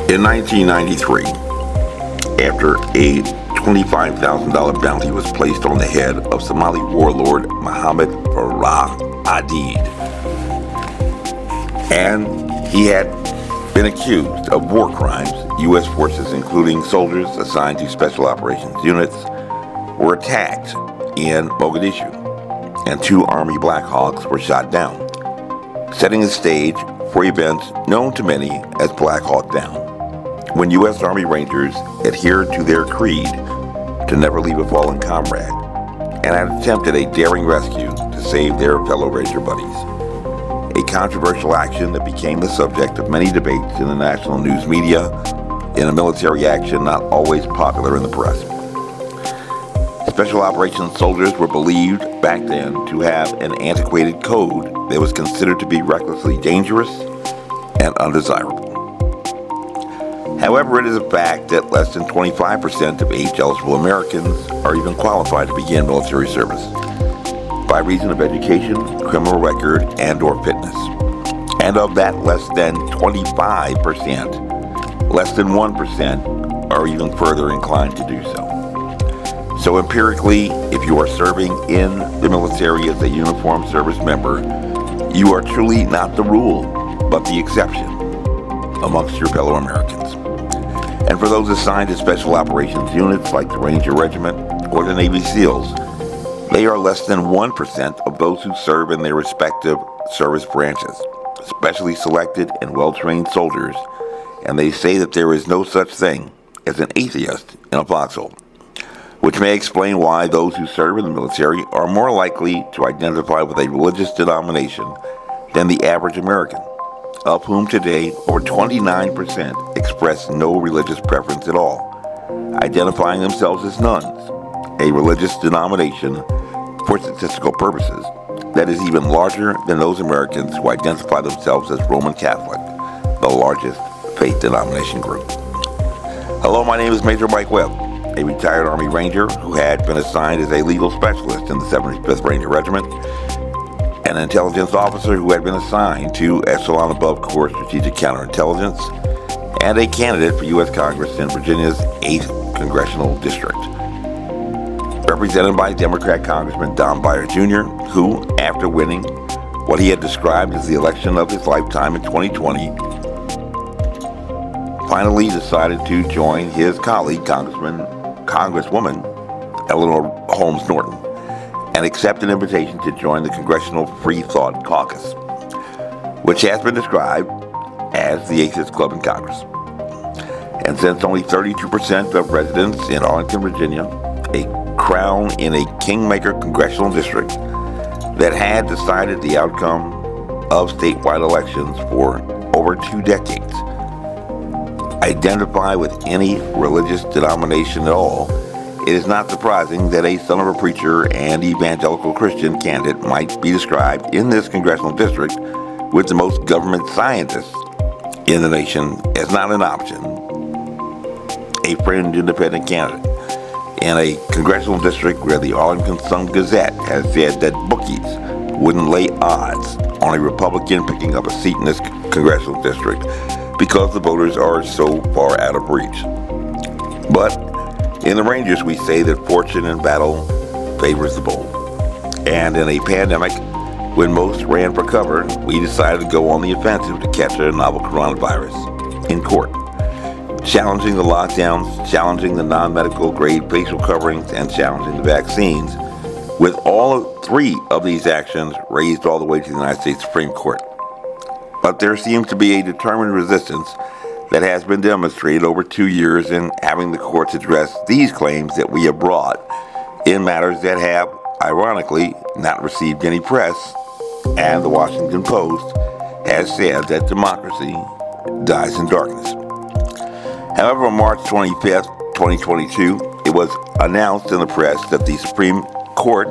In 1993, after a $25,000 bounty was placed on the head of Somali warlord Mohammed Farah Aidid, and he had been accused of war crimes, U.S. forces, including soldiers assigned to special operations units, were attacked in Mogadishu, and 2 Army Blackhawks were shot down, setting the stage for events known to many as Blackhawk Down, when U.S. Army Rangers adhered to their creed to never leave a fallen comrade and had attempted a daring rescue to save their fellow Ranger buddies. A controversial action that became the subject of many debates in the national news media, in a military action not always popular in the press. Special operations soldiers were believed back then to have an antiquated code that was considered to be recklessly dangerous and undesirable. However, it is a fact that less than 25% of age-eligible Americans are even qualified to begin military service by reason of education, criminal record, and/or fitness. And of that less than 25%, less than 1% are even further inclined to do so. So empirically, if you are serving in the military as a uniformed service member, you are truly not the rule, but the exception amongst your fellow Americans. And for those assigned to special operations units like the Ranger Regiment or the Navy SEALs, they are less than 1% of those who serve in their respective service branches, specially selected and well-trained soldiers, and they say that there is no such thing as an atheist in a foxhole, which may explain why those who serve in the military are more likely to identify with a religious denomination than the average American, of whom today over 29% express no religious preference at all, identifying themselves as nuns, a religious denomination for statistical purposes that is even larger than those Americans who identify themselves as Roman Catholic, the largest faith denomination group. Hello, my name is Major Mike Webb, a retired Army Ranger who had been assigned as a legal specialist in the 75th Ranger Regiment, an intelligence officer who had been assigned to Echelon Above Corps Strategic Counterintelligence, and a candidate for U.S. Congress in Virginia's 8th Congressional District, represented by Democrat Congressman Don Beyer Jr., who, after winning what he had described as the election of his lifetime in 2020, finally decided to join his colleague, Congresswoman Eleanor Holmes Norton, and accept an invitation to join the Congressional Free Thought Caucus, which has been described as the atheist club in Congress. And since only 32% of residents in Arlington, Virginia, a crown in a kingmaker congressional district that had decided the outcome of statewide elections for over 2 decades, identify with any religious denomination at all, it is not surprising that a son of a preacher and evangelical Christian candidate might be described in this congressional district with the most government scientists in the nation as not an option, a fringe independent candidate in a congressional district where the Arlington Sun-Gazette has said that bookies wouldn't lay odds on a Republican picking up a seat in this congressional district because the voters are so far out of reach. But in the Rangers, we say that fortune in battle favors the bold. And in a pandemic, when most ran for cover, we decided to go on the offensive to catch a novel coronavirus in court, challenging the lockdowns, challenging the non-medical grade facial coverings, and challenging the vaccines, with all 3 of these actions raised all the way to the United States Supreme Court. But there seems to be a determined resistance that has been demonstrated over 2 years in having the courts address these claims that we have brought in matters that have, ironically, not received any press, and the Washington Post has said that democracy dies in darkness. However, on March 25th, 2022, it was announced in the press that the Supreme Court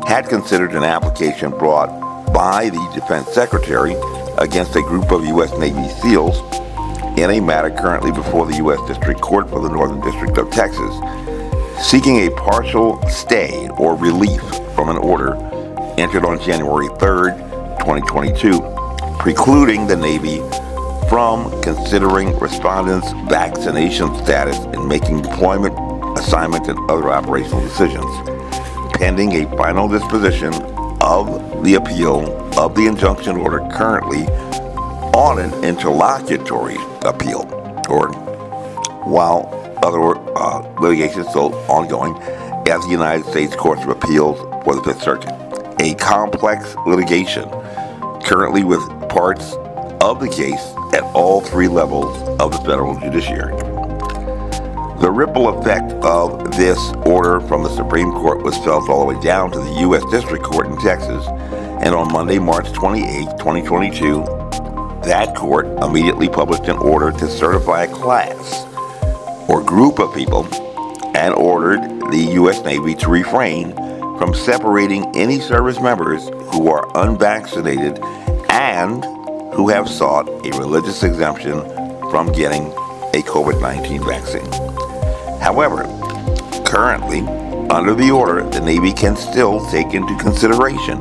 had considered an application brought by the Defense Secretary against a group of U.S. Navy SEALs in a matter currently before the U.S. District Court for the Northern District of Texas, seeking a partial stay or relief from an order entered on January 3rd, 2022, precluding the Navy from considering respondents' vaccination status in making deployment, assignment, and other operational decisions, pending a final disposition of the appeal of the injunction order currently on an interlocutory appeal, or while other litigation is still ongoing at the United States Courts of Appeals for the Fifth Circuit. A complex litigation currently with parts of the case at all three levels of the federal judiciary. The ripple effect of this order from the Supreme Court was felt all the way down to the U.S. District Court in Texas, and on Monday, March 28, 2022, that court immediately published an order to certify a class or group of people and ordered the U.S. Navy to refrain from separating any service members who are unvaccinated and who have sought a religious exemption from getting a COVID-19 vaccine. However, currently, under the order, the Navy can still take into consideration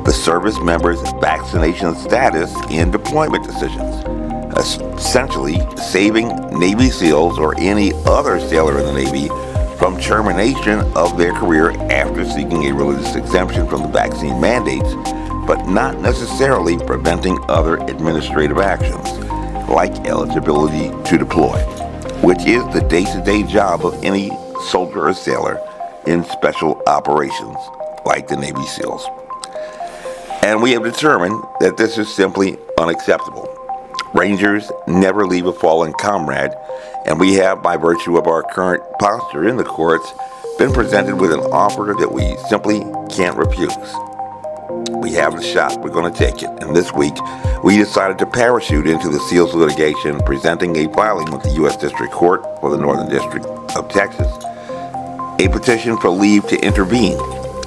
the service member's vaccination status in deployment decisions, essentially saving Navy SEALs or any other sailor in the Navy from termination of their career after seeking a religious exemption from the vaccine mandates, but not necessarily preventing other administrative actions, like eligibility to deploy, which is the day-to-day job of any soldier or sailor in special operations, like the Navy SEALs. And we have determined that this is simply unacceptable. Rangers never leave a fallen comrade, and we have, by virtue of our current posture in the courts, been presented with an offer that we simply can't refuse. We have the shot, we're going to take it. And this week, we decided to parachute into the SEALs litigation, presenting a filing with the U.S. District Court for the Northern District of Texas, a petition for leave to intervene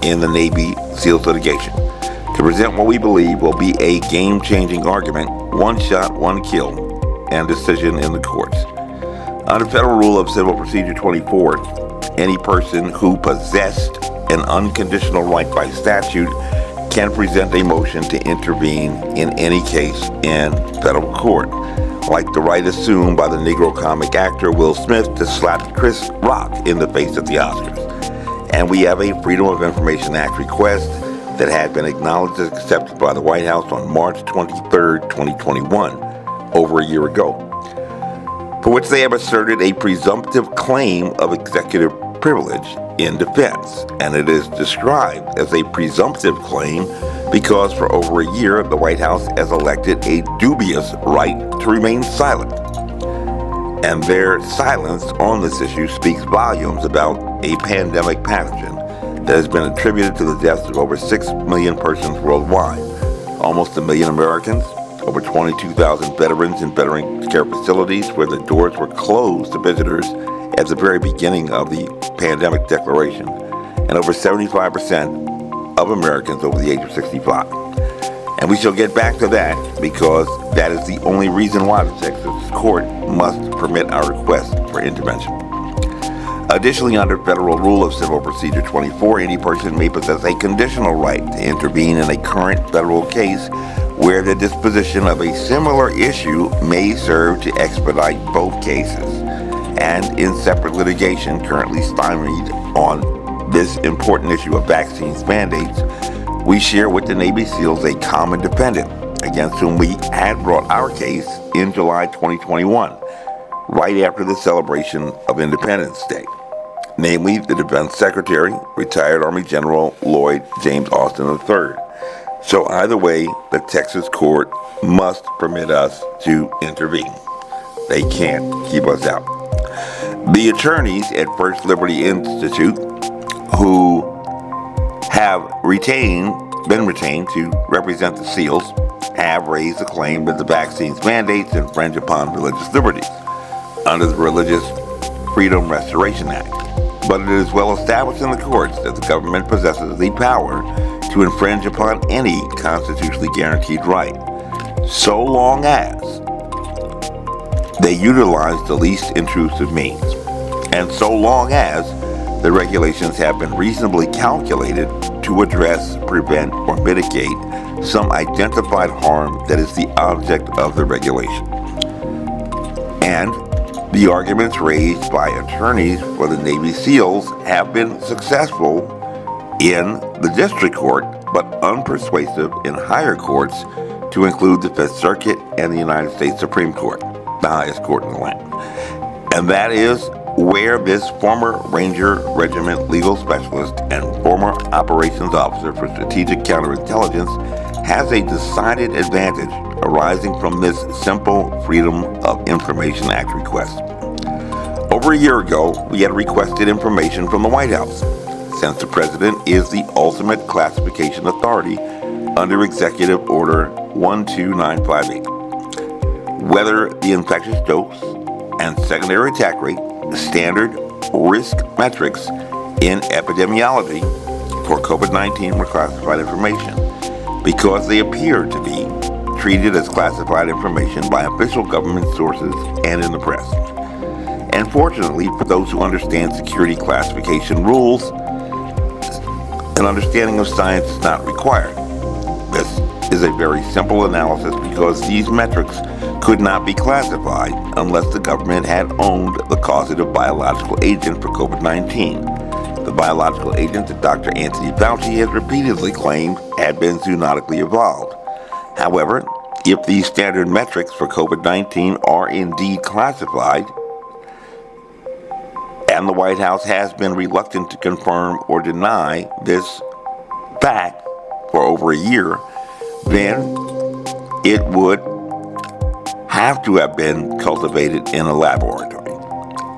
in the Navy SEALs litigation, to present what we believe will be a game-changing argument, one shot, one kill, and decision in the courts. Under Federal Rule of Civil Procedure 24, any person who possessed an unconditional right by statute can present a motion to intervene in any case in federal court, like the right assumed by the Negro comic actor Will Smith to slap Chris Rock in the face at the Oscars. And we have a Freedom of Information Act request that had been acknowledged and accepted by the White House on March 23, 2021, over a year ago, for which they have asserted a presumptive claim of executive privilege in defense. And it is described as a presumptive claim because for over a year, the White House has elected a dubious right to remain silent. And their silence on this issue speaks volumes about a pandemic pathogen that has been attributed to the deaths of over 6 million persons worldwide, almost 1 million Americans, over 22,000 veterans in veteran care facilities where the doors were closed to visitors at the very beginning of the pandemic declaration, and over 75% of Americans over the age of 65. And we shall get back to that because that is the only reason why the Texas court must permit our request for intervention. Additionally, under Federal Rule of Civil Procedure 24, any person may possess a conditional right to intervene in a current federal case where the disposition of a similar issue may serve to expedite both cases. And in separate litigation currently stymied on this important issue of vaccines mandates, we share with the Navy SEALs a common defendant against whom we had brought our case in July 2021, right after the celebration of Independence Day. Namely, the Defense Secretary, retired Army General Lloyd James Austin III. So either way, the Texas court must permit us to intervene. They can't keep us out. The attorneys at First Liberty Institute, who have been retained to represent the SEALs, have raised the claim that the vaccine's mandates infringe upon religious liberties under the Religious Freedom Restoration Act. But it is well established in the courts that the government possesses the power to infringe upon any constitutionally guaranteed right, so long as they utilize the least intrusive means, and so long as the regulations have been reasonably calculated to address, prevent, or mitigate some identified harm that is the object of the regulation. And the arguments raised by attorneys for the Navy SEALs have been successful in the district court, but unpersuasive in higher courts, to include the Fifth Circuit and the United States Supreme Court, the highest court in the land. And that is where this former Ranger Regiment legal specialist and former operations officer for strategic counterintelligence has a decided advantage arising from this simple Freedom of Information Act request. Over a year ago, we had requested information from the White House, since the President is the ultimate classification authority under Executive Order 12958. Whether the infectious dose and secondary attack rate, standard risk metrics in epidemiology for COVID-19 were classified information because they appear to be treated as classified information by official government sources and in the press. And fortunately, for those who understand security classification rules, an understanding of science is not required. This is a very simple analysis because these metrics could not be classified unless the government had owned the causative biological agent for COVID-19. The biological agent that Dr. Anthony Fauci has repeatedly claimed had been zoonotically evolved. However, if these standard metrics for COVID-19 are indeed classified, and the White House has been reluctant to confirm or deny this fact for over a year, then it would have to have been cultivated in a laboratory,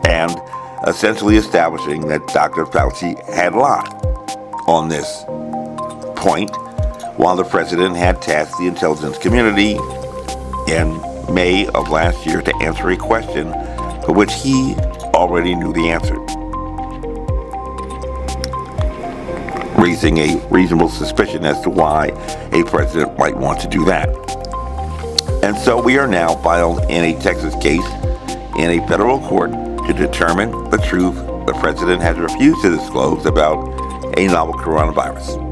and essentially establishing that Dr. Fauci had lied on this point, while the President had tasked the intelligence community in May of last year to answer a question for which he already knew the answer, raising a reasonable suspicion as to why a president might want to do that. And so we are now filed in a Texas case in a federal court to determine the truth the president has refused to disclose about a novel coronavirus,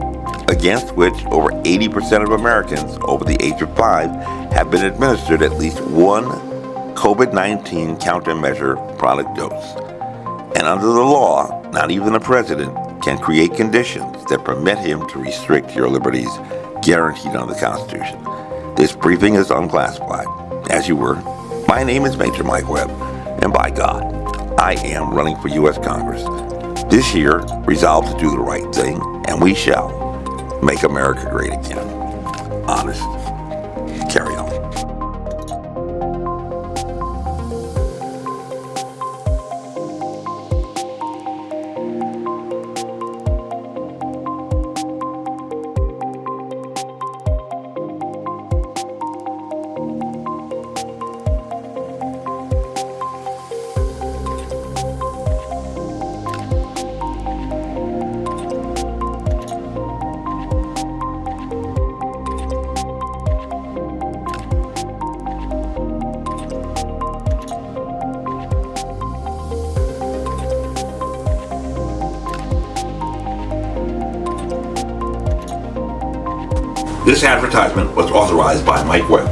against which over 80% of Americans over the age of 5 have been administered at least one COVID-19 countermeasure product dose. And under the law, not even the president can create conditions that permit him to restrict your liberties guaranteed under the Constitution. This briefing is unclassified. As you were, my name is Major Mike Webb, and by God, I am running for U.S. Congress. This year, resolved to do the right thing, and we shall make America great again. Honest. Carry on. This advertisement was authorized by Mike Webb.